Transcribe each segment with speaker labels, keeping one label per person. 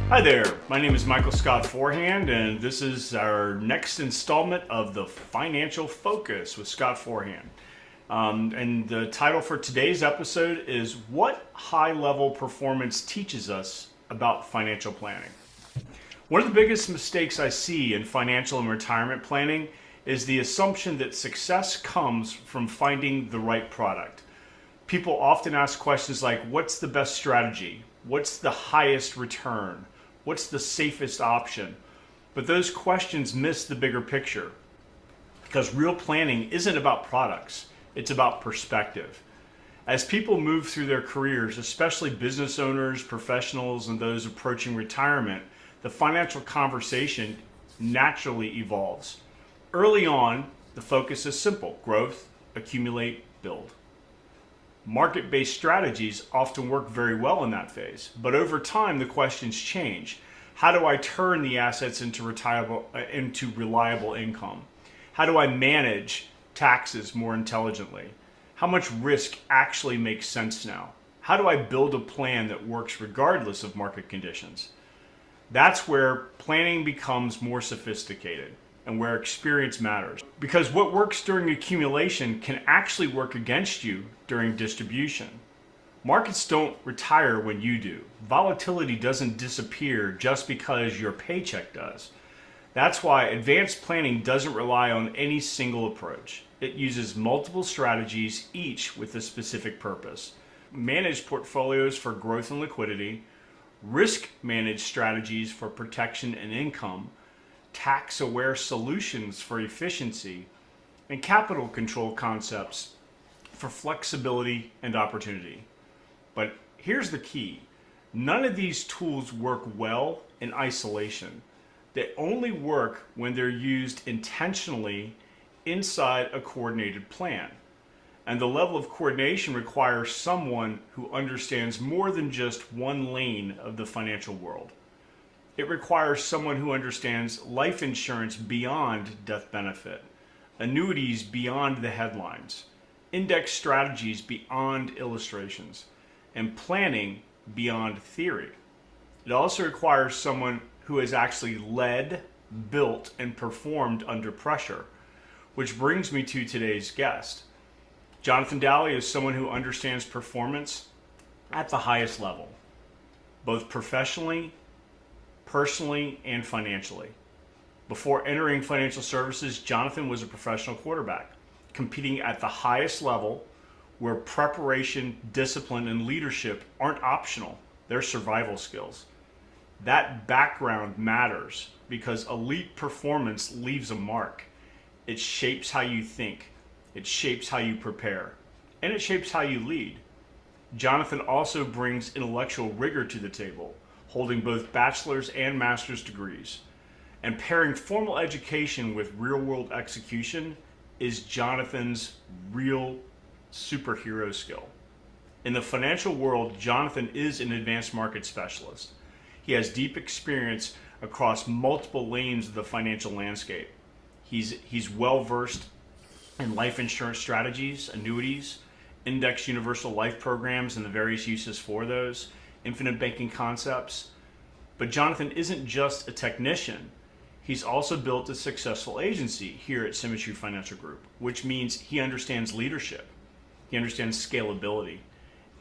Speaker 1: Hi there, my name is Michael Scott Forehand, and this is our next installment of the Financial Focus with Scott Forehand. And the title for today's episode is What High-Level Performance Teaches Us About Financial Planning. One of the biggest mistakes I see in financial and retirement planning is the assumption that success comes from finding the right product. People often ask questions like, what's the best strategy? What's the highest return? What's the safest option? But those questions miss the bigger picture, because real planning isn't about products, it's about perspective. As people move through their careers, especially business owners, professionals, and those approaching retirement, the financial conversation naturally evolves. Early on, the focus is simple: growth, accumulate, build. Market-based strategies often work very well in that phase, but over time the questions change. How do I turn the assets into reliable income? How do I manage taxes more intelligently? How much risk actually makes sense now? How do I build a plan that works regardless of market conditions? That's where planning becomes more sophisticated and where experience matters. Because what works during accumulation can actually work against you during distribution. Markets don't retire when you do. Volatility doesn't disappear just because your paycheck does. That's why advanced planning doesn't rely on any single approach. It uses multiple strategies, each with a specific purpose. Managed portfolios for growth and liquidity, risk-managed strategies for protection and income, tax-aware solutions for efficiency, and capital control concepts for flexibility and opportunity. But here's the key. None of these tools work well in isolation. They only work when they're used intentionally inside a coordinated plan. And the level of coordination requires someone who understands more than just one lane of the financial world. It requires someone who understands life insurance beyond death benefit, annuities beyond the headlines, index strategies beyond illustrations, and planning beyond theory. It also requires someone who has actually led, built, and performed under pressure, which brings me to today's guest. Jonathan Daly is someone who understands performance at the highest level, both professionally, personally, and financially. Before entering financial services, Jonathan was a professional quarterback, competing at the highest level where preparation, discipline, and leadership aren't optional. They're survival skills. That background matters because elite performance leaves a mark. It shapes how you think, it shapes how you prepare, and it shapes how you lead. Jonathan also brings intellectual rigor to the table, holding both bachelor's and master's degrees. And pairing formal education with real-world execution is Jonathan's real superhero skill. In the financial world, Jonathan is an advanced market specialist. He has deep experience across multiple lanes of the financial landscape. He's well-versed in life insurance strategies, annuities, index universal life programs and the various uses for those, infinite banking concepts. But Jonathan isn't just a technician. He's also built a successful agency here at Symmetry Financial Group, which means he understands leadership, he understands scalability,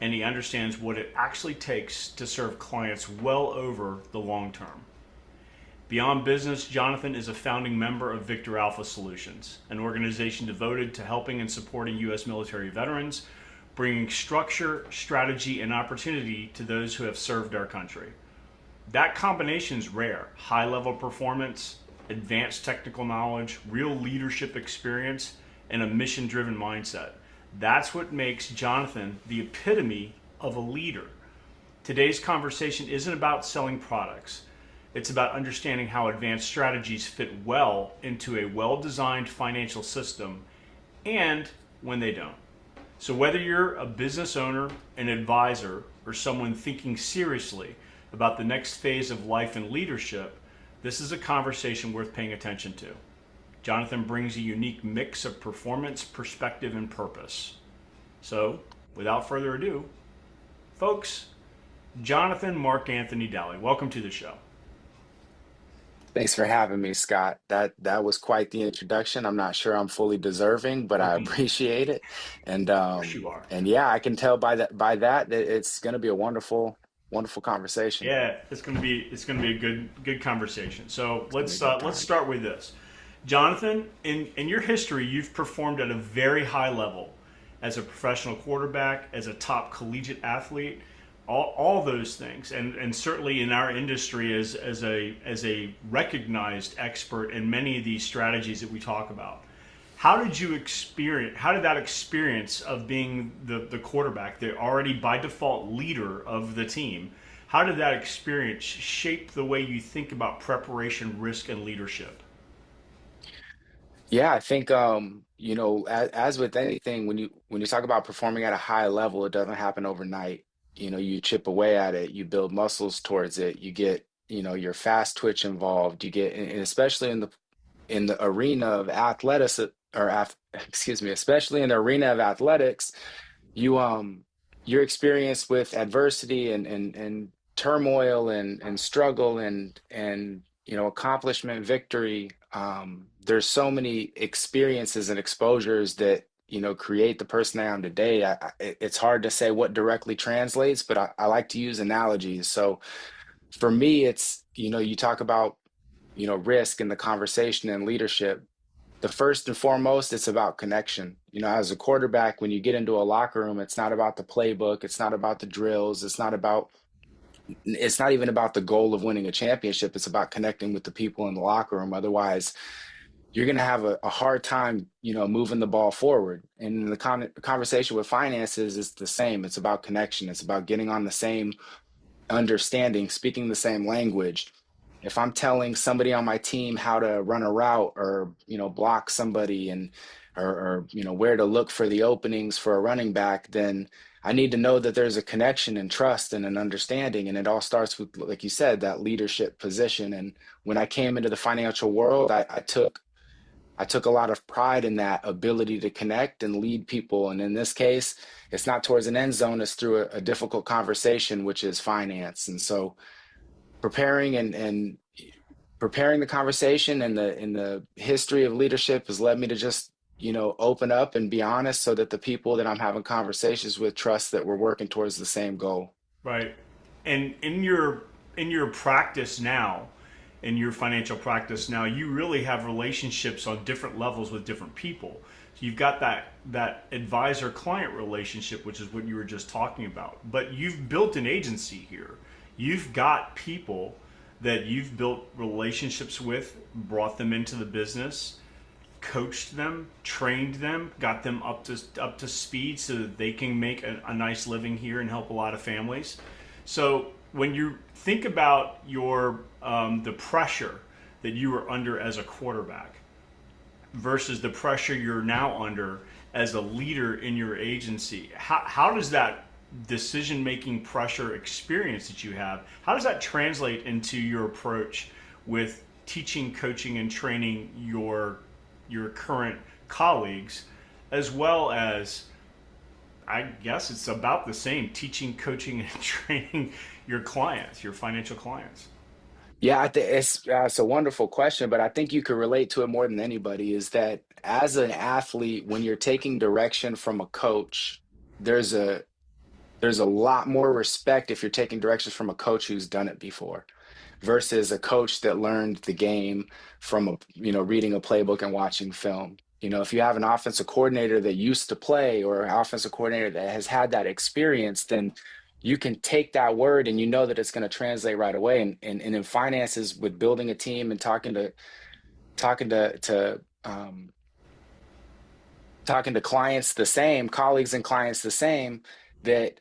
Speaker 1: and he understands what it actually takes to serve clients well over the long term. Beyond business, Jonathan is a founding member of Victor Alpha Solutions, an organization devoted to helping and supporting U.S. military veterans, bringing structure, strategy, and opportunity to those who have served our country. That combination is rare: high-level performance, advanced technical knowledge, real leadership experience, and a mission-driven mindset. That's what makes Jonathan the epitome of a leader. Today's conversation isn't about selling products. It's about understanding how advanced strategies fit well into a well-designed financial system and when they don't. So whether you're a business owner, an advisor, or someone thinking seriously about the next phase of life and leadership, this is a conversation worth paying attention to. Jonathan brings a unique mix of performance, perspective, and purpose. So, without further ado, folks, Jonathan Mark Anthony Daly. Welcome to the show.
Speaker 2: Thanks for having me, Scott. That was quite the introduction. I'm not sure I'm fully deserving, but
Speaker 1: Oh,
Speaker 2: I
Speaker 1: come on. Of
Speaker 2: appreciate it. And
Speaker 1: course you are.
Speaker 2: and yeah, I can tell by that it's going to be a wonderful conversation.
Speaker 1: Yeah, it's gonna be a good conversation. So
Speaker 2: It's going to be
Speaker 1: let's
Speaker 2: a good
Speaker 1: let's
Speaker 2: time.
Speaker 1: start with this, Jonathan. In your history, you've performed at a very high level as a professional quarterback, as a top collegiate athlete, all those things, and certainly in our industry as a recognized expert in many of these strategies that we talk about. How did that experience of being the quarterback, the already by default leader of the team, how did that experience shape the way you think about preparation, risk, and leadership?
Speaker 2: Yeah, I think as with anything, when you talk about performing at a high level, it doesn't happen overnight. You chip away at it, you build muscles towards it, you get, your fast twitch involved, you get, and especially in the arena of athletics excuse me, especially in the arena of athletics, you your experience with adversity and turmoil and struggle and accomplishment, victory. There's so many experiences and exposures that create the person I am today. It's hard to say what directly translates, but I like to use analogies. So for me, it's you talk about risk in the conversation and leadership. The first and foremost, it's about connection. As a quarterback, when you get into a locker room, it's not about the playbook, it's not about the drills, it's not even about the goal of winning a championship. It's about connecting with the people in the locker room. Otherwise, you're going to have a hard time, moving the ball forward. And the conversation with finances is the same. It's about connection. It's about getting on the same understanding, speaking the same language. If I'm telling somebody on my team how to run a route or, block somebody and or where to look for the openings for a running back, then I need to know that there's a connection and trust and an understanding. And it all starts with, like you said, that leadership position. And when I came into the financial world, I took a lot of pride in that ability to connect and lead people. And in this case, it's not towards an end zone, it's through a difficult conversation, which is finance. And so preparing and preparing the conversation and the history of leadership has led me to just, open up and be honest so that the people that I'm having conversations with trust that we're working towards the same goal.
Speaker 1: Right. And in your practice now, in your financial practice now, you really have relationships on different levels with different people. So you've got that advisor client relationship, which is what you were just talking about. But you've built an agency here. You've got people that you've built relationships with, brought them into the business, coached them, trained them, got them up to speed so that they can make a nice living here and help a lot of families. So when you think about your the pressure that you were under as a quarterback versus the pressure you're now under as a leader in your agency, how does that decision making pressure experience that you have, how does that translate into your approach with teaching, coaching, and training your current colleagues, as well as, I guess it's about the same, teaching, coaching, and training your clients, your financial clients?
Speaker 2: Yeah, I think it's a wonderful question, but I think you could relate to it more than anybody is that as an athlete, when you're taking direction from a coach, there's a there's a lot more respect if you're taking directions from a coach who's done it before versus a coach that learned the game from reading a playbook and watching film. If you have an offensive coordinator that used to play or an offensive coordinator that has had that experience, then you can take that word and you know that it's going to translate right away. And in finances, with building a team and talking to clients the same, colleagues and clients the same, that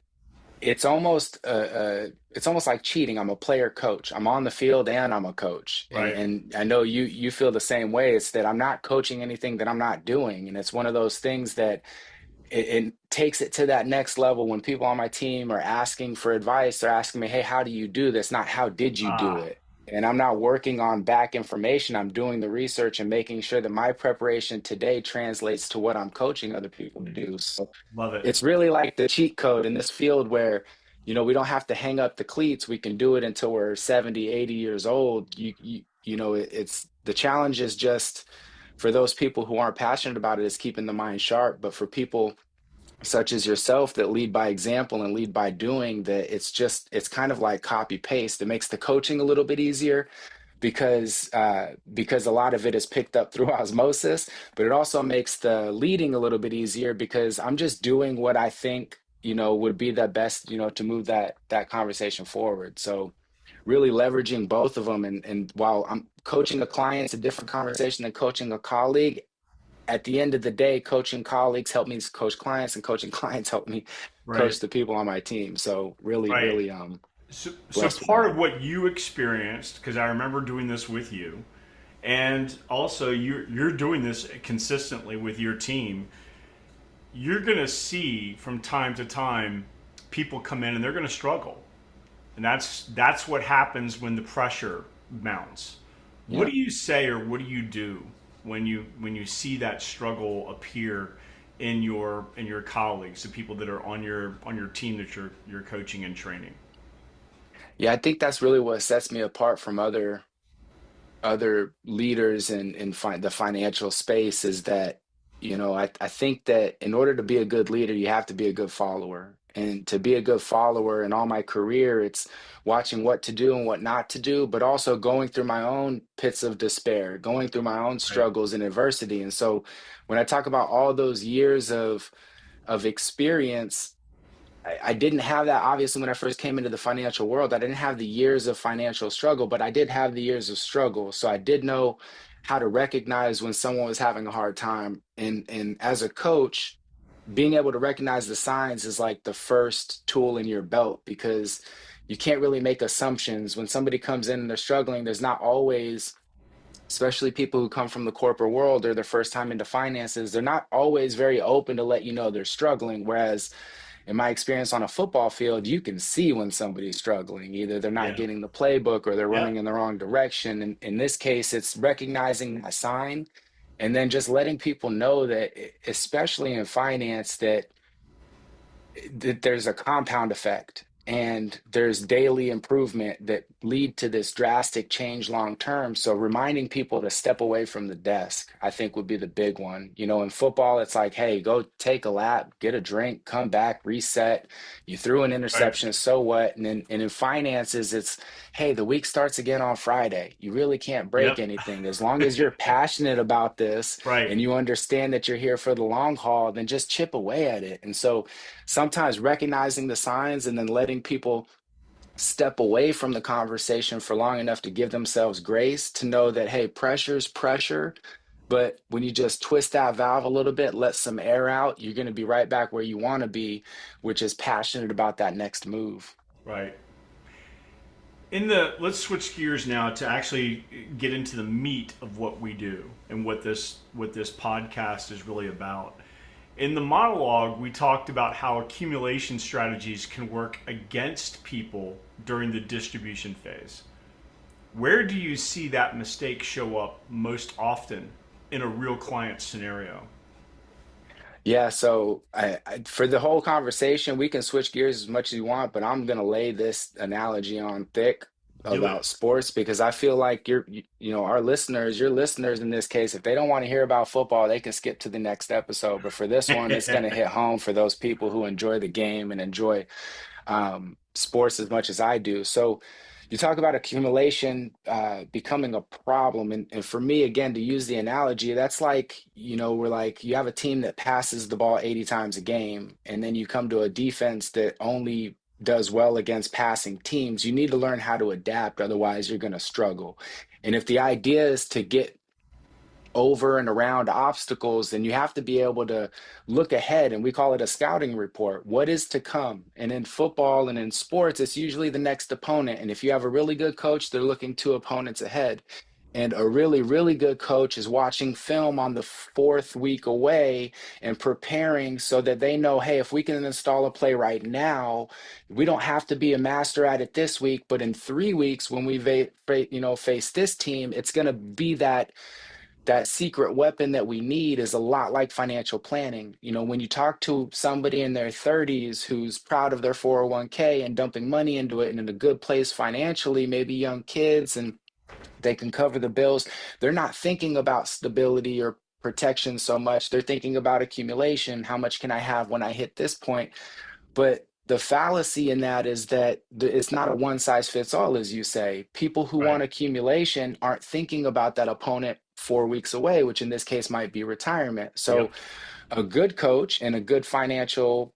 Speaker 2: it's almost like cheating. I'm a player coach. I'm on the field and I'm a coach. And
Speaker 1: Right.
Speaker 2: and I know you feel the same way. It's that I'm not coaching anything that I'm not doing. And it's one of those things that it takes it to that next level when people on my team are asking for advice. They're asking me, hey, how do you do this? Not how did you do
Speaker 1: Ah,
Speaker 2: it? And I'm not working on back information. I'm doing the research and making sure that my preparation today translates to what I'm coaching other people to do. So
Speaker 1: love it.
Speaker 2: it's really like the cheat code in this field where we don't have to hang up the cleats. We can do it until we're 70, 80 years old. It's the challenge is just for those people who aren't passionate about it is keeping the mind sharp. But for people such as yourself that lead by example and lead by doing, that it's kind of like copy paste. It makes the coaching a little bit easier because a lot of it is picked up through osmosis, but it also makes the leading a little bit easier because I'm just doing what I think would be the best to move that conversation forward. So really leveraging both of them, and while I'm coaching a client, it's a different conversation than coaching a colleague. At the end of the day, coaching colleagues help me coach clients, and coaching clients help me
Speaker 1: Right.
Speaker 2: coach the people on my team. So really,
Speaker 1: Right.
Speaker 2: really
Speaker 1: So
Speaker 2: blessed with
Speaker 1: part
Speaker 2: that.
Speaker 1: of what you experienced, because I remember doing this with you, and also you're doing this consistently with your team. You're going to see from time to time people come in and they're going to struggle, and that's what happens when the pressure mounts. What
Speaker 2: Yeah.
Speaker 1: do you say or what do you do when you see that struggle appear in your colleagues, the people that are on your team that you're coaching and training?
Speaker 2: Yeah, I think that's really what sets me apart from other leaders in the financial space is that, I think that in order to be a good leader, you have to be a good follower. And to be a good follower in all my career, it's watching what to do and what not to do, but also going through my own pits of despair, going through my own
Speaker 1: Right.
Speaker 2: struggles and adversity. And so when I talk about all those years of experience, I didn't have that obviously when I first came into the financial world. I didn't have the years of financial struggle, but I did have the years of struggle. So I did know how to recognize when someone was having a hard time. And as a coach, being able to recognize the signs is like the first tool in your belt because you can't really make assumptions. When somebody comes in and they're struggling, there's not always, especially people who come from the corporate world or their first time into finances, they're not always very open to let you know they're struggling. Whereas in my experience on a football field, you can see when somebody's struggling. Either they're not
Speaker 1: Yeah.
Speaker 2: getting the playbook or they're
Speaker 1: Yeah.
Speaker 2: running in the wrong direction. And in this case, it's recognizing a sign and then just letting people know that, especially in finance, that there's a compound effect and there's daily improvement that lead to this drastic change long term. So reminding people to step away from the desk, I think would be the big one. In football, it's like, hey, go take a lap, get a drink, come back, reset. You threw an
Speaker 1: Right.
Speaker 2: interception, so what? And in finances, it's, hey, the week starts again on Friday. You really can't break
Speaker 1: Yep.
Speaker 2: anything. As long as you're passionate about this
Speaker 1: Right.
Speaker 2: and you understand that you're here for the long haul, then just chip away at it. And so sometimes recognizing the signs and then letting people step away from the conversation for long enough to give themselves grace to know that, hey, pressure's pressure. But when you just twist that valve a little bit, let some air out, you're going to be right back where you want to be, which is passionate about that next move.
Speaker 1: Right. Let's switch gears now to actually get into the meat of what we do and what this podcast is really about. In the monologue, we talked about how accumulation strategies can work against people during the distribution phase. Where do you see that mistake show up most often in a real client scenario?
Speaker 2: Yeah, so for the whole conversation, we can switch gears as much as you want, but I'm gonna lay this analogy on thick
Speaker 1: Do it.
Speaker 2: about sports because I feel like our listeners, your listeners in this case, if they don't want to hear about football, they can skip to the next episode. But for this one, it's gonna hit home for those people who enjoy the game and enjoy sports as much as I do. So you talk about accumulation becoming a problem. And for me, again, to use the analogy, that's like, we're like, you have a team that passes the ball 80 times a game, and then you come to a defense that only does well against passing teams. You need to learn how to adapt, otherwise, you're going to struggle. And if the idea is to get over and around obstacles, then you have to be able to look ahead, and we call it a scouting report. What is to come? And in football and in sports, it's usually the next opponent. And if you have a really good coach, they're looking two opponents ahead. And a really, really good coach is watching film on the fourth week away and preparing so that they know, hey, if we can install a play right now, we don't have to be a master at it this week, but in 3 weeks when we face this team, it's going to be that that secret weapon that we need is a lot like financial planning. You know, when you talk to somebody in their 30s who's proud of their 401k and dumping money into it and in a good place financially, maybe young kids, and they can cover the bills, they're not thinking about stability or protection so much. They're thinking about accumulation. How much can I have when I hit this point? But the fallacy in that is that it's not a one size fits all, as you say. People who
Speaker 1: Right.
Speaker 2: want accumulation aren't thinking about that opponent 4 weeks away, which in this case might be retirement. So
Speaker 1: Yep.
Speaker 2: a good coach and a good financial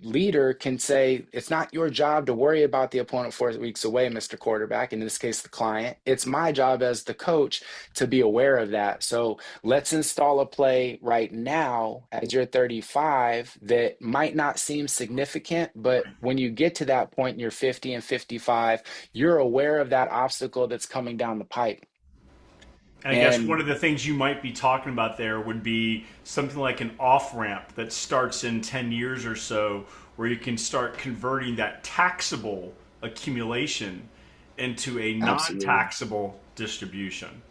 Speaker 2: leader can say, it's not your job to worry about the opponent 4 weeks away, Mr. Quarterback, in this case, the client. It's my job as the coach to be aware of that. So let's install a play right now as you're 35 that might not seem significant, but when you get to that point and you're 50 and 55, you're aware of that obstacle that's coming down the pipe.
Speaker 1: And I guess one
Speaker 2: And
Speaker 1: of the things you might be talking about there would be something like an off ramp that starts in 10 years or so, where you can start converting that taxable accumulation into a non
Speaker 2: absolutely,
Speaker 1: taxable distribution.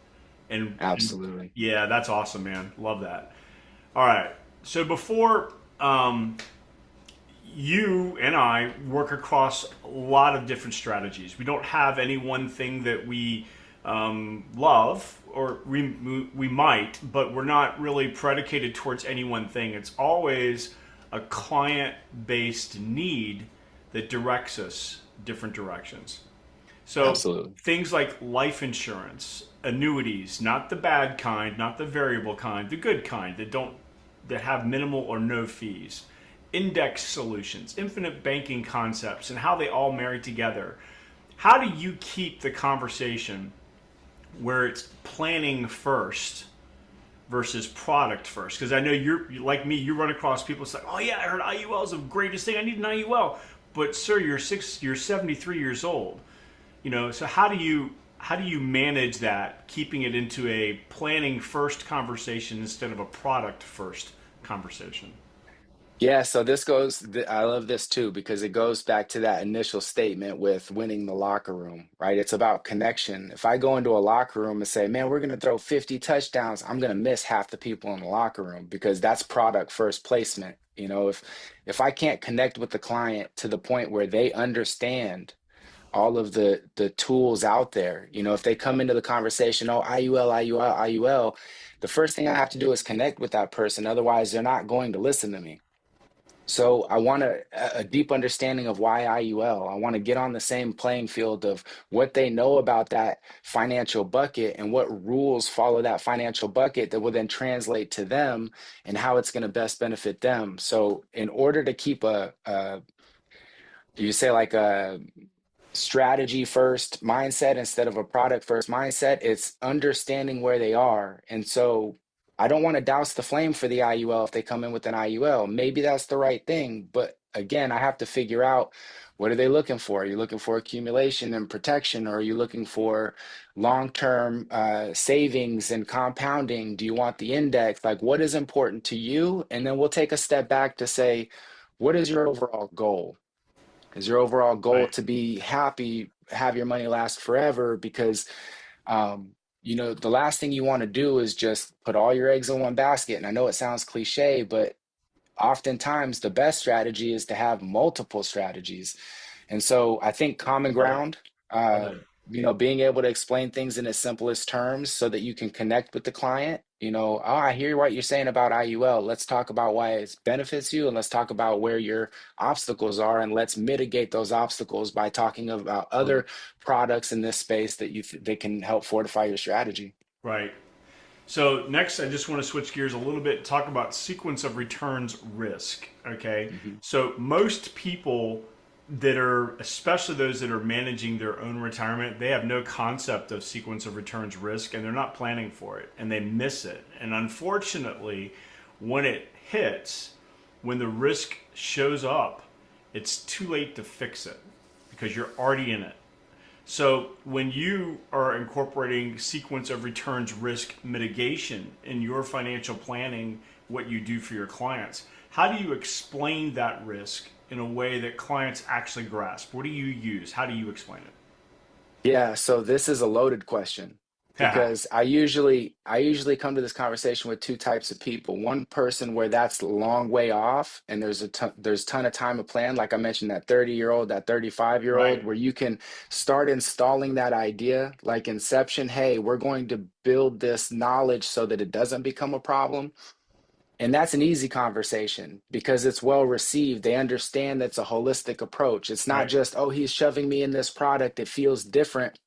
Speaker 1: And
Speaker 2: absolutely,
Speaker 1: yeah, that's awesome, man. Love that. All right. So before you and I work across a lot of different strategies. We don't have any one thing that we love, or we might, but we're not really predicated towards any one thing. It's always a client based need that directs us different directions. So
Speaker 2: absolutely.
Speaker 1: things like life insurance, annuities, not the bad kind, not the variable kind, the good kind that have minimal or no fees, index solutions, infinite banking concepts, and how they all marry together. How do you keep the conversation where it's planning first versus product first? Because I know like me, you run across people. It's like, oh yeah, I heard IUL is the greatest thing. I need an IUL, but sir, you're 73 years old. So how do you manage that, keeping it into a planning first conversation instead of a product first conversation?
Speaker 2: Yeah, so I love this too because it goes back to that initial statement with winning the locker room, right? It's about connection. If I go into a locker room and say, man, we're going to throw 50 touchdowns, I'm going to miss half the people in the locker room because that's product first placement. You know, if I can't connect with the client to the point where they understand all of the tools out there, if they come into the conversation, oh, IUL, IUL, IUL, the first thing I have to do is connect with that person. Otherwise, they're not going to listen to me. So I want a deep understanding of why IUL. I want to get on the same playing field of what they know about that financial bucket and what rules follow that financial bucket that will then translate to them and how it's going to best benefit them. So in order to keep you say like a strategy first mindset instead of a product first mindset, it's understanding where they are. And so I don't want to douse the flame for the IUL if they come in with an IUL. Maybe that's the right thing. But again, I have to figure out, what are they looking for? Are you looking for accumulation and protection, or are you looking for long-term savings and compounding? Do you want the index? Like, what is important to you? And then we'll take a step back to say, what is your overall goal? Is your overall goal
Speaker 1: Right.
Speaker 2: to be happy, have your money last forever? Because the last thing you want to do is just put all your eggs in one basket. And I know it sounds cliche, but oftentimes the best strategy is to have multiple strategies. And so I think common
Speaker 1: Love it.
Speaker 2: ground,
Speaker 1: Love
Speaker 2: uh,
Speaker 1: it.
Speaker 2: being able to explain things in its simplest terms so that you can connect with the client. Oh, I hear what you're saying about IUL. Let's talk about why it benefits you, and let's talk about where your obstacles are, and let's mitigate those obstacles by talking about
Speaker 1: Love it.
Speaker 2: other products in this space that can help fortify your strategy.
Speaker 1: Right. So next, I just want to switch gears a little bit and talk about sequence of returns risk. Okay.
Speaker 2: Mhm.
Speaker 1: So most people that are, especially those that are managing their own retirement, they have no concept of sequence of returns risk, and they're not planning for it, and they miss it. And unfortunately, when it hits, when the risk shows up, it's too late to fix it because you're already in it. So when you are incorporating sequence of returns risk mitigation in your financial planning, what you do for your clients, how do you explain that risk in a way that clients actually grasp? What do you use? How do you explain it?
Speaker 2: Yeah, so this is a loaded question. because I usually come to this conversation with two types of people. One person where that's a long way off, and there's ton of time to plan. Like I mentioned, that 30-year-old, that 35-year-old,
Speaker 1: Right,
Speaker 2: where you can start installing that idea, like Inception. Hey, we're going to build this knowledge so that it doesn't become a problem. And that's an easy conversation because it's well received. They understand that's a holistic approach. It's not
Speaker 1: right,
Speaker 2: just, oh, he's shoving me in this product. It feels different,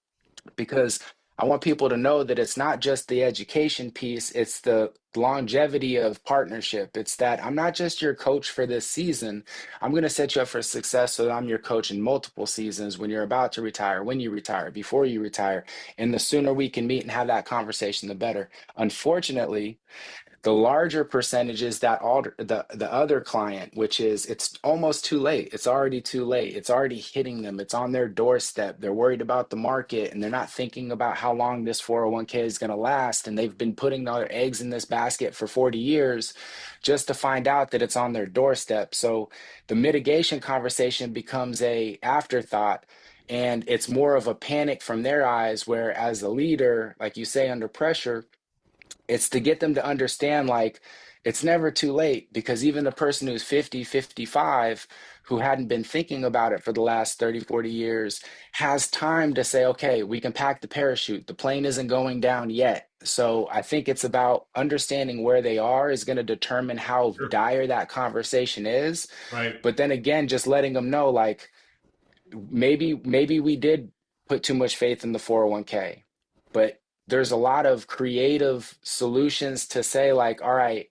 Speaker 2: because I want people to know that it's not just the education piece, it's the longevity of partnership. It's that I'm not just your coach for this season. I'm going to set you up for success so that I'm your coach in multiple seasons, when you're about to retire, when you retire, before you retire. And the sooner we can meet and have that conversation, the better. Unfortunately, the larger percentage is that all the other client, which is it's almost too late. It's already too late. It's already hitting them. It's on their doorstep. They're worried about the market, and they're not thinking about how long this 401k is going to last. And they've been putting their eggs in this basket for 40 years just to find out that it's on their doorstep. So the mitigation conversation becomes a afterthought, and it's more of a panic from their eyes, where as a leader, like you say, under pressure, it's to get them to understand, like, it's never too late, because even the person who's 50, 55, who hadn't been thinking about it for the last 30, 40 years, has time to say, okay, we can pack the parachute, the plane isn't going down yet. So I think it's about understanding where they are is going to determine how
Speaker 1: sure,
Speaker 2: dire that conversation is.
Speaker 1: right.
Speaker 2: But then again, just letting them know, like, maybe we did put too much faith in the 401k, but there's a lot of creative solutions to say, like, all right,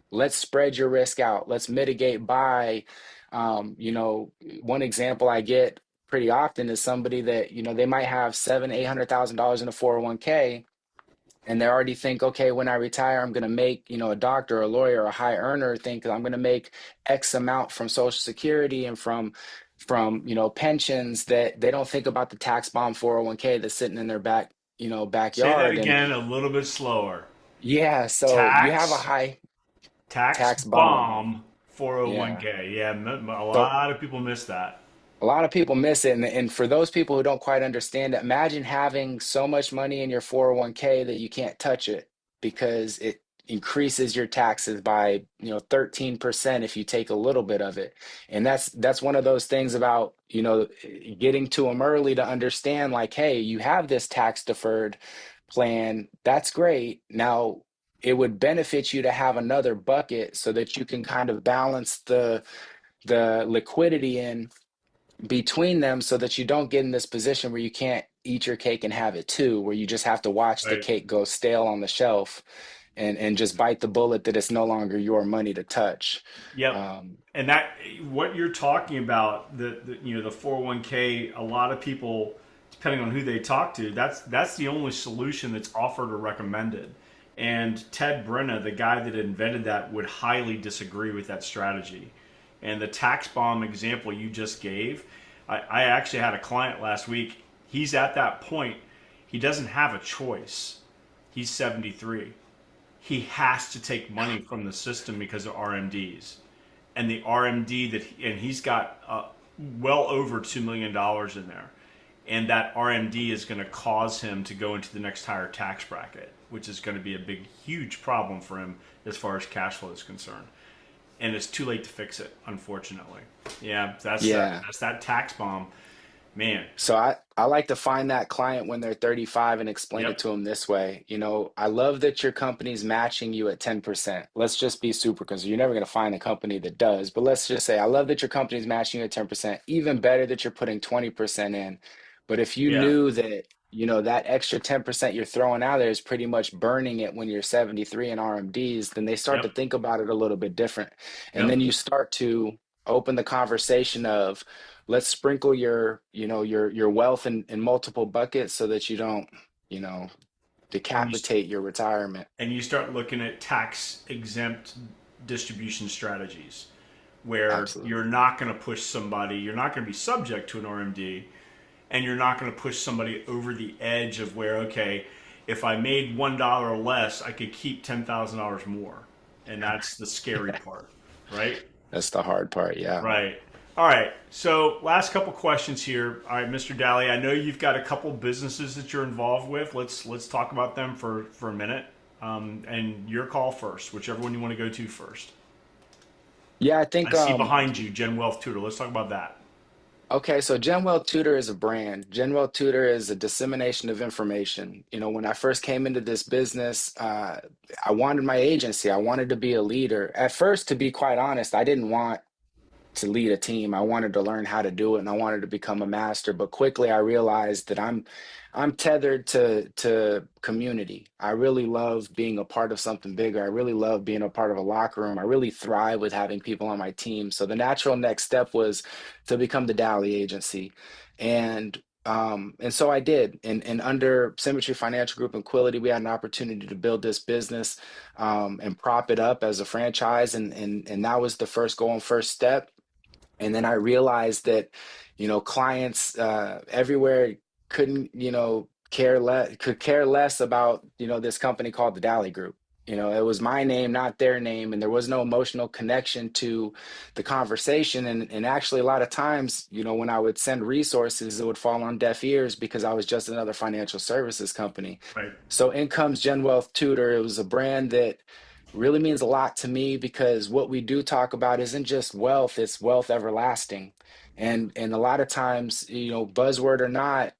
Speaker 2: let's spread your risk out, let's mitigate by, one example I get pretty often is somebody that, they might have $700,000-800,000 in a 401k, and they already think, okay, when I retire, I'm going to make, a doctor, a lawyer, a high earner, think I'm going to make X amount from Social Security and from pensions, that they don't think about the tax bomb 401k that's sitting in their
Speaker 1: Say that
Speaker 2: backyard. And
Speaker 1: again a little bit slower.
Speaker 2: yeah, so you have a
Speaker 1: Tax
Speaker 2: high
Speaker 1: tax
Speaker 2: tax bomb.
Speaker 1: bomb
Speaker 2: Yeah.
Speaker 1: 401k. Yeah, a
Speaker 2: So
Speaker 1: lot of people miss that.
Speaker 2: a lot of people miss it. And for those people who don't quite understand it, imagine having so much money in your 401k that you can't touch it, because it increases your taxes by, 13% if you take a little bit of it. And that's one of those things about, getting to them early to understand, like, hey, you have this tax deferred plan. That's great. Now, it would benefit you to have another bucket so that you can kind of balance the liquidity in between them, so that you don't get in this position where you can't eat your cake and have it too, where you just have to watch the
Speaker 1: Right.
Speaker 2: cake go stale on the shelf, and just bite the bullet that it's no longer your money to touch.
Speaker 1: Yep.
Speaker 2: Um,
Speaker 1: And that what you're talking about, the 401k, a lot of people, depending on who they talk to, that's the only solution that's offered or recommended. And Ted Brenna, the guy that invented that, would highly disagree with that strategy. And the tax bomb example you just gave, I actually had a client last week. He's at that point. He doesn't have a choice. He's 73. He has to take money from the system because of RMDs, and the RMD and he's got well over $2 million in there, and that RMD is going to cause him to go into the next higher tax bracket, which is going to be a big, huge problem for him as far as cash flow is concerned. And it's too late to fix it, unfortunately. Yeah,
Speaker 2: yeah.
Speaker 1: that's that tax bomb, man.
Speaker 2: So I like to find that client when they're 35 and explain it
Speaker 1: Yep,
Speaker 2: to them this way. I love that your company's matching you at 10%. Let's just be super, because you're never going to find a company that does. But let's just say, I love that your company's matching you at 10%. Even better that you're putting 20% in. But if you
Speaker 1: yeah,
Speaker 2: knew that, that extra 10% you're throwing out there is pretty much burning it when you're 73 in RMDs, then they start to
Speaker 1: yep,
Speaker 2: think about it a little bit different. And then
Speaker 1: yep.
Speaker 2: you start to open the conversation of, let's sprinkle your wealth in multiple buckets so that you don't, you know,
Speaker 1: And you
Speaker 2: decapitate your retirement.
Speaker 1: and you start looking at tax exempt distribution strategies where
Speaker 2: Absolutely.
Speaker 1: you're not going to push somebody, you're not going to be subject to an RMD, and you're not going to push somebody over the edge of where, okay, if I made $1 less, I could keep $10,000 more. And that's the scary part, right?
Speaker 2: That's the hard part. Yeah.
Speaker 1: Right. All right. So, last couple questions here. All right, Mr. Daly, I know you've got a couple businesses that you're involved with. Let's talk about them for a minute. And your call first, whichever one you want to go to first.
Speaker 2: Yeah, I
Speaker 1: I
Speaker 2: think
Speaker 1: see behind you, Gen Wealth Tutor. Let's talk about that.
Speaker 2: okay, so GenWell Tutor is a brand. GenWell Tutor is a dissemination of information. When I first came into this business, I wanted my agency. I wanted to be a leader. At first, to be quite honest, I didn't want to lead a team. I wanted to learn how to do it and I wanted to become a master. But quickly I realized that I'm tethered to community. I really love being a part of something bigger. I really love being a part of a locker room. I really thrive with having people on my team. So the natural next step was to become the Dally agency. And so I did. And under Symmetry Financial Group and Quility, we had an opportunity to build this business and prop it up as a franchise. And that was the first goal and first step. And then I realized that, clients everywhere couldn't, could care less about, this company called the Dally Group. It was my name, not their name, and there was no emotional connection to the conversation. And actually, a lot of times, when I would send resources, it would fall on deaf ears because I was just another financial services company.
Speaker 1: Right.
Speaker 2: So in comes Gen Wealth Tutor. It was a brand that really means a lot to me because what we do talk about isn't just wealth, it's wealth everlasting. And a lot of times, buzzword or not,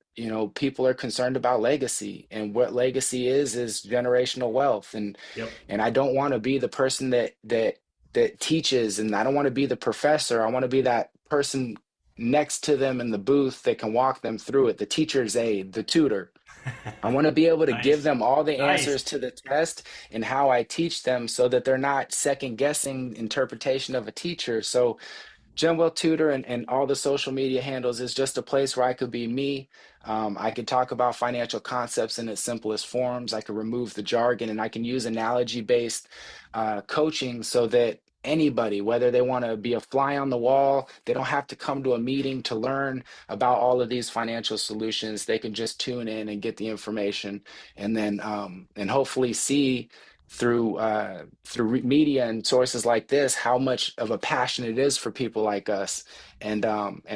Speaker 2: people are concerned about legacy. And what legacy is generational wealth. And
Speaker 1: Yep.
Speaker 2: and I don't want to be the person that teaches, and I don't want to be the professor. I want to be that person next to them in the booth that can walk them through it, the teacher's aide, the tutor. I want to be able to give
Speaker 1: Nice.
Speaker 2: them all the
Speaker 1: Nice.
Speaker 2: answers to the test and how I teach them so that they're not second guessing interpretation of a teacher. So Genwell Tutor and all the social media handles is just a place where I could be me. I could talk about financial concepts in its simplest forms. I could remove the jargon and I can use analogy based coaching so that anybody, whether they want to be a fly on the wall, they don't have to come to a meeting to learn about all of these financial solutions. They can just tune in and get the information and then and hopefully see through media and sources like this how much of a passion it is for people like us, and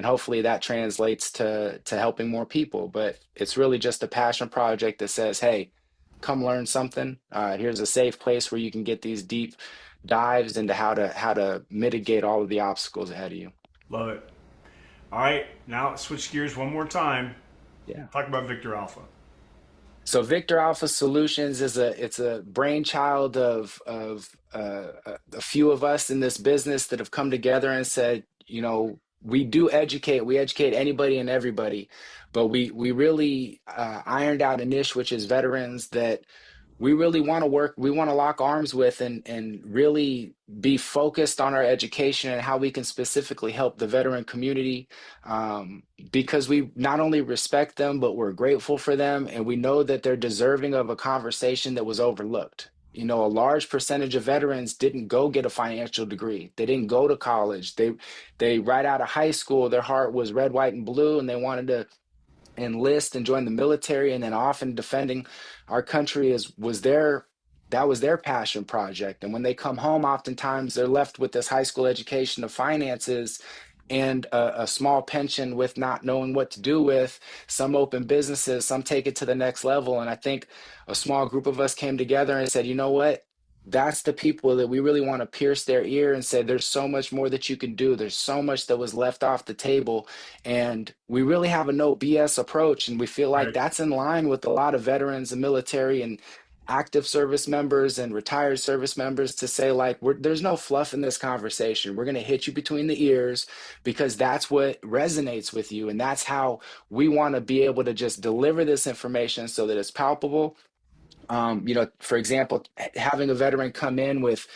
Speaker 2: hopefully that translates to helping more people. But it's really just a passion project that says, hey, come learn something. Here's a safe place where you can get these deep dives into how to mitigate all of the obstacles ahead of you.
Speaker 1: Love it. All right. Now switch gears one more time.
Speaker 2: Yeah.
Speaker 1: Talk about Victor Alpha.
Speaker 2: So Victor Alpha Solutions is a brainchild of a few of us in this business that have come together and said, we educate anybody and everybody, but we really ironed out a niche, which is veterans that we really want to work, we want to lock arms with and really be focused on our education and how we can specifically help the veteran community, because we not only respect them, but we're grateful for them. And we know that they're deserving of a conversation that was overlooked. A large percentage of veterans didn't go get a financial degree. They didn't go to college. They right out of high school, their heart was red, white, and blue, and they wanted to enlist and join the military, and then often defending our country is was their that was their passion project. And when they come home, oftentimes they're left with this high school education of finances and a small pension with not knowing what to do with. Some open businesses, some take it to the next level. And I think a small group of us came together and said, you know what, that's the people that we really want to pierce their ear and say there's so much more that you can do, there's so much that was left off the table. And we really have a no BS approach. And we feel like
Speaker 1: Right.
Speaker 2: that's in line with a lot of veterans and military and active service members and retired service members to say, like, there's no fluff in this conversation. We're going to hit you between the ears because that's what resonates with you. And that's how we want to be able to just deliver this information so that it's palpable. For example, having a veteran come in with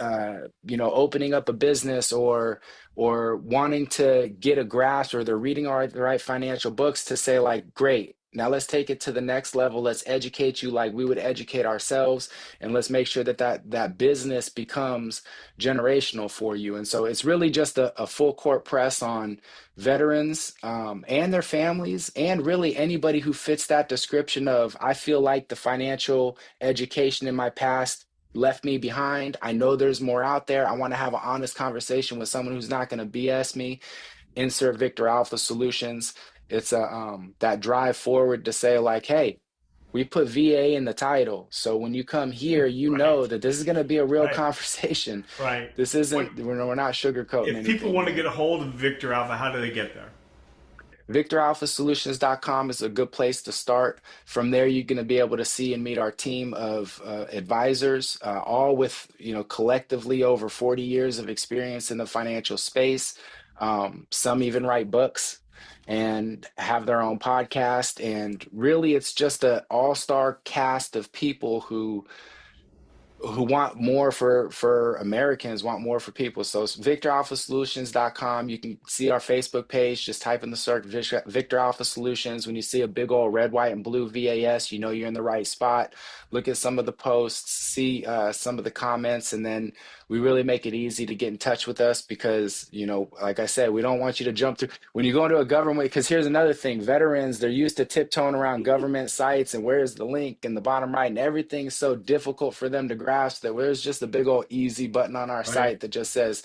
Speaker 2: opening up a business or wanting to get a grasp, or they're reading the right financial books to say, like, great, now let's take it to the next level. Let's educate you like we would educate ourselves, and let's make sure that business becomes generational for you. And so it's really just a full court press on veterans, and their families, and really anybody who fits that description of, I feel like the financial education in my past left me behind. I know there's more out there. I want to have an honest conversation with someone who's not going to BS me. Insert Victor Alpha Solutions. It's a that drive forward to say like, hey, we put VA in the title. So when you come here, you know
Speaker 1: Right.
Speaker 2: that this is going to be a real
Speaker 1: Right.
Speaker 2: conversation.
Speaker 1: Right.
Speaker 2: This
Speaker 1: What
Speaker 2: isn't, we're not sugarcoating
Speaker 1: if people
Speaker 2: anything,
Speaker 1: want to get
Speaker 2: man.
Speaker 1: a hold of Victor Alpha? How do they get there?
Speaker 2: VictorAlphaSolutions.com is a good place to start. From there, you're going to be able to see and meet our team of advisors, all with, collectively over 40 years of experience in the financial space. Some even write books and have their own podcast. And really, it's just an all-star cast of people who want more for Americans, want more for people. So it's victoralphasolutions.com. You can see our Facebook page. Just type in the search Victor Alpha Solutions. When you see a big old red, white, and blue VAS, you know you're in the right spot. Look at some of the posts, see some of the comments, and then we really make it easy to get in touch with us because, like I said, we don't want you to jump through. When you go into a government, because here's another thing, veterans, they're used to tiptoeing around government sites and where's the link in the bottom right, and everything's so difficult for them to grasp that there's just a big old easy button on our
Speaker 1: Right.
Speaker 2: site that just says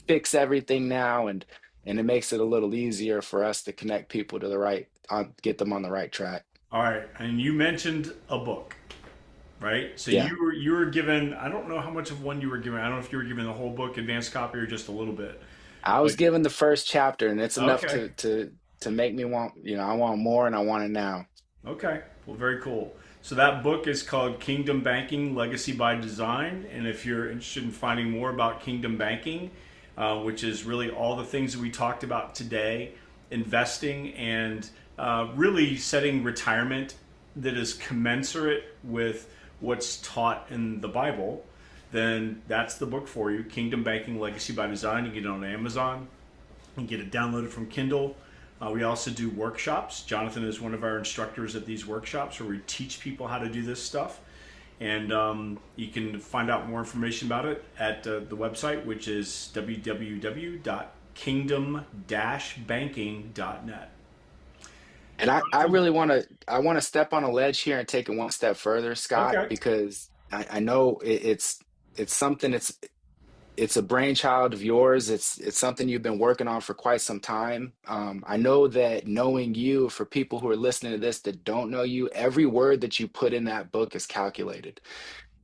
Speaker 2: fix everything now, and it makes it a little easier for us to connect people to the right, get them on the right track.
Speaker 1: All right. And you mentioned a book, right? So
Speaker 2: Yeah.
Speaker 1: you were given. I don't know how much of one you were given. I don't know if you were given the whole book, advanced copy, or just a little bit.
Speaker 2: I
Speaker 1: But
Speaker 2: was given the first chapter, and it's enough
Speaker 1: okay.
Speaker 2: to make me want, I want more and I want it now.
Speaker 1: Okay. Well, very cool. So that book is called Kingdom Banking: Legacy by Design. And if you're interested in finding more about Kingdom Banking, which is really all the things that we talked about today, investing and really setting retirement that is commensurate with what's taught in the Bible, then that's the book for you. Kingdom Banking: Legacy by Design. You can get it on Amazon. You can get it downloaded from Kindle. We also do workshops. Jonathan is one of our instructors at these workshops where we teach people how to do this stuff. And you can find out more information about it at the website, which is www.kingdom-banking.net.
Speaker 2: And I
Speaker 1: Jonathan?
Speaker 2: really want to step on a ledge here and take it one step further, Scott,
Speaker 1: Okay.
Speaker 2: because I know it's something it's a brainchild of yours. It's something you've been working on for quite some time. I know that knowing you, for people who are listening to this that don't know you, every word that you put in that book is calculated.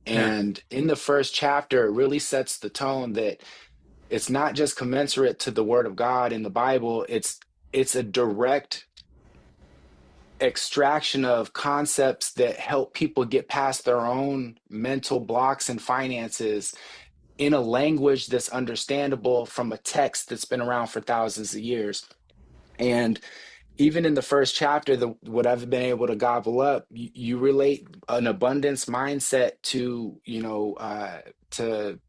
Speaker 2: And in the first chapter, it really sets the tone that it's not just commensurate to the word of God in the Bible. It's a direct extraction of concepts that help people get past their own mental blocks and finances in a language that's understandable from a text that's been around for thousands of years. And even in the first chapter, what I've been able to gobble up, you relate an abundance mindset to, to,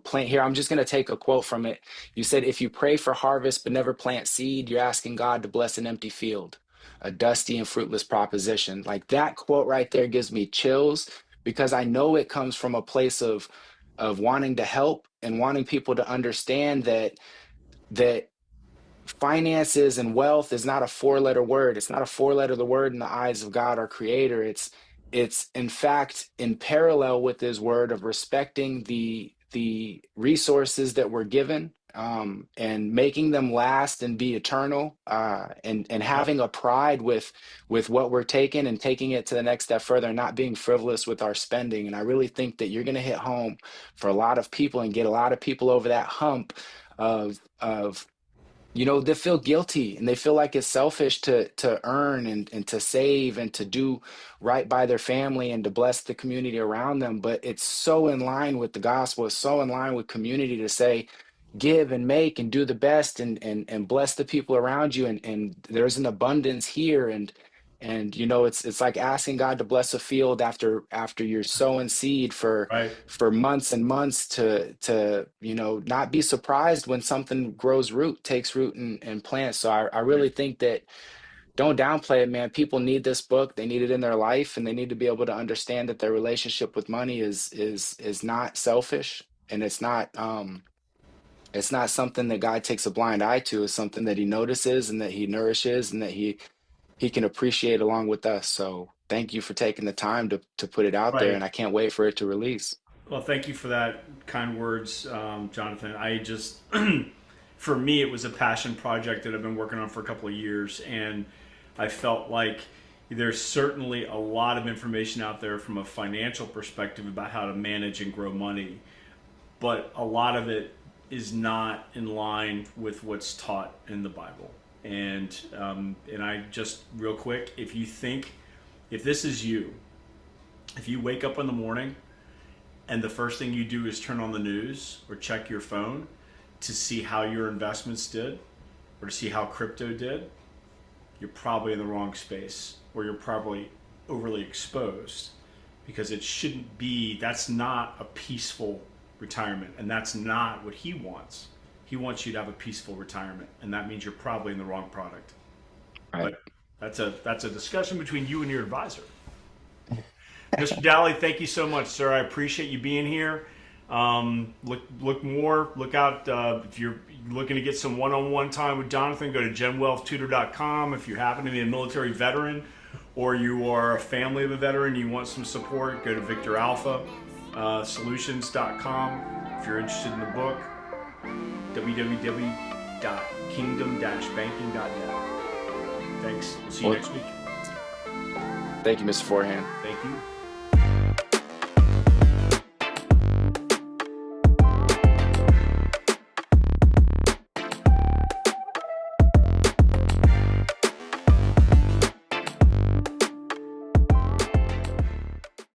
Speaker 2: plant here. I'm just going to take a quote from it. You said, if you pray for harvest but never plant seed, you're asking God to bless an empty field, a dusty and fruitless proposition. Like that quote right there gives me chills because I know it comes from a place of wanting to help and wanting people to understand that finances and wealth is not a four-letter word. It's not a four-letter the word in the eyes of God, our creator. It's in fact in parallel with his word of respecting the resources that we're given, and making them last and be eternal, and
Speaker 1: Yep.
Speaker 2: having a pride with what we're taking and taking it to the next step further, and not being frivolous with our spending. And I really think that you're going to hit home for a lot of people and get a lot of people over that hump of they feel guilty and they feel like it's selfish to earn and to save and to do right by their family and to bless the community around them. But it's so in line with the gospel, it's so in line with community to say, give and make and do the best and bless the people around you. And there's an abundance here. And it's like asking God to bless a field after you're sowing seed
Speaker 1: Right.
Speaker 2: for months and months to not be surprised when something grows root, takes root and plants. So I
Speaker 1: Right.
Speaker 2: really think that don't downplay it, man. People need this book. They need it in their life, and they need to be able to understand that their relationship with money is not selfish, and it's not something that God takes a blind eye to. It's something that he notices and that he nourishes and that he can appreciate along with us. So thank you for taking the time to put it out there,
Speaker 1: Right.
Speaker 2: and I can't wait for it to release.
Speaker 1: Well, thank you for that kind words, Jonathan. I just, for me, it was a passion project that I've been working on for a couple of years, and I felt like there's certainly a lot of information out there from a financial perspective about how to manage and grow money, but a lot of it is not in line with what's taught in the Bible. And I just real quick, if you think, if this is you, if you wake up in the morning and the first thing you do is turn on the news or check your phone to see how your investments did or to see how crypto did, you're probably in the wrong space, or you're probably overly exposed, because it shouldn't be, that's not a peaceful retirement, and that's not what he wants. He wants you to have a peaceful retirement, and that means you're probably in the wrong product.
Speaker 2: Right.
Speaker 1: But that's a discussion between you and your advisor. Mr. Dally, thank you so much, sir. I appreciate you being here. Look out if you're looking to get some one-on-one time with Jonathan. Go to genwealthtutor.com. If you happen to be a military veteran or you are a family of a veteran, you want some support, go to victoralpha solutions.com. If you're interested in the book, www.kingdom-banking.net. Thanks. We'll see you next week.
Speaker 2: Thank you, Mr. Forehand.
Speaker 1: Thank you.